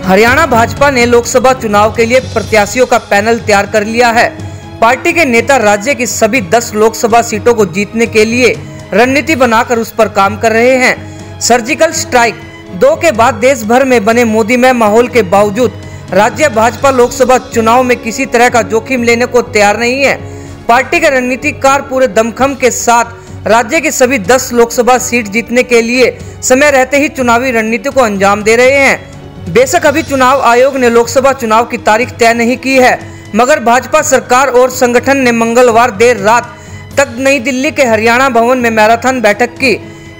हरियाणा भाजपा ने लोकसभा चुनाव के लिए प्रत्याशियों का पैनल तैयार कर लिया है। पार्टी के नेता राज्य की सभी 10 लोकसभा सीटों को जीतने के लिए रणनीति बनाकर उस पर काम कर रहे हैं। सर्जिकल स्ट्राइक 2 के बाद देश भर में बने मोदीमय माहौल के बावजूद राज्य भाजपा लोकसभा चुनाव में किसी तरह का जोखिम लेने को तैयार नहीं है। पार्टी के रणनीतिकार पूरे दमखम के साथ राज्य की सभी 10 लोकसभा सीट जीतने के लिए समय रहते ही चुनावी रणनीति को अंजाम दे रहे हैं। बेशक अभी चुनाव आयोग ने लोकसभा चुनाव की तारीख तय नहीं की है, मगर भाजपा सरकार और संगठन ने मंगलवार देर रात तक नई दिल्ली के हरियाणा भवन में मैराथन बैठक की।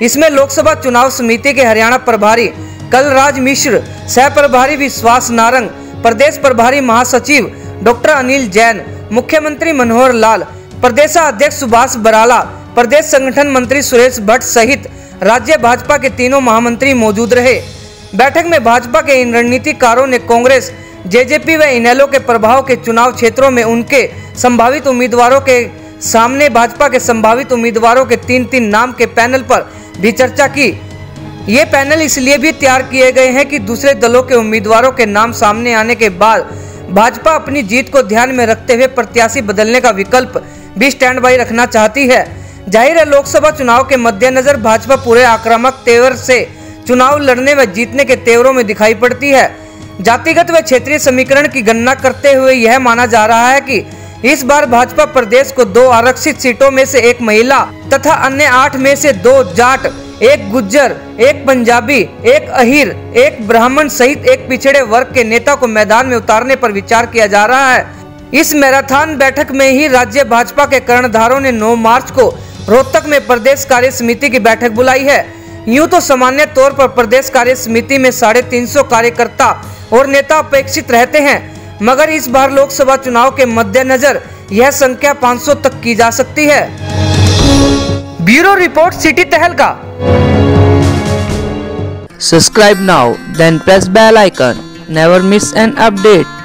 इसमें लोकसभा चुनाव समिति के हरियाणा प्रभारी कलराज मिश्र, सह प्रभारी विश्वास नारंग, प्रदेश प्रभारी महासचिव डॉक्टर अनिल जैन, मुख्यमंत्री मनोहर लाल, प्रदेशाध्यक्ष सुभाष बराला, प्रदेश संगठन मंत्री सुरेश भट्ट सहित राज्य भाजपा के तीनों महामंत्री मौजूद रहे। बैठक में भाजपा के इन रणनीतिकारों ने कांग्रेस, जेजेपी व इनेलो के प्रभाव के चुनाव क्षेत्रों में उनके संभावित उम्मीदवारों के सामने भाजपा के संभावित उम्मीदवारों के 3-3 नाम के पैनल पर भी चर्चा की। ये पैनल इसलिए भी तैयार किए गए हैं कि दूसरे दलों के उम्मीदवारों के नाम सामने आने के बाद भाजपा अपनी जीत को ध्यान में रखते हुए प्रत्याशी बदलने का विकल्प भी स्टैंड बाई रखना चाहती है। जाहिर है लोकसभा चुनाव के मद्देनजर भाजपा पूरे आक्रामक तेवर से चुनाव लड़ने व जीतने के तेवरों में दिखाई पड़ती है। जातिगत व क्षेत्रीय समीकरण की गणना करते हुए यह माना जा रहा है कि इस बार भाजपा प्रदेश को 2 आरक्षित सीटों में से 1 महिला तथा अन्य 8 में से 2 जाट, 1 गुज्जर, 1 पंजाबी, 1 अहीर, 1 ब्राह्मण सहित 1 पिछड़े वर्ग के नेता को मैदान में उतारने पर विचार किया जा रहा है। इस मैराथन बैठक में ही राज्य भाजपा के कर्णधारों ने 9 मार्च को रोहतक में प्रदेश कार्य समिति की बैठक बुलाई है। यूं तो सामान्य तौर पर प्रदेश कार्य समिति में 350 कार्यकर्ता और नेता अपेक्षित रहते हैं, मगर इस बार लोकसभा चुनाव के मद्देनजर यह संख्या 500 तक की जा सकती है। ब्यूरो रिपोर्ट सिटी तहलका। Subscribe now, then press bell icon. Never miss an update.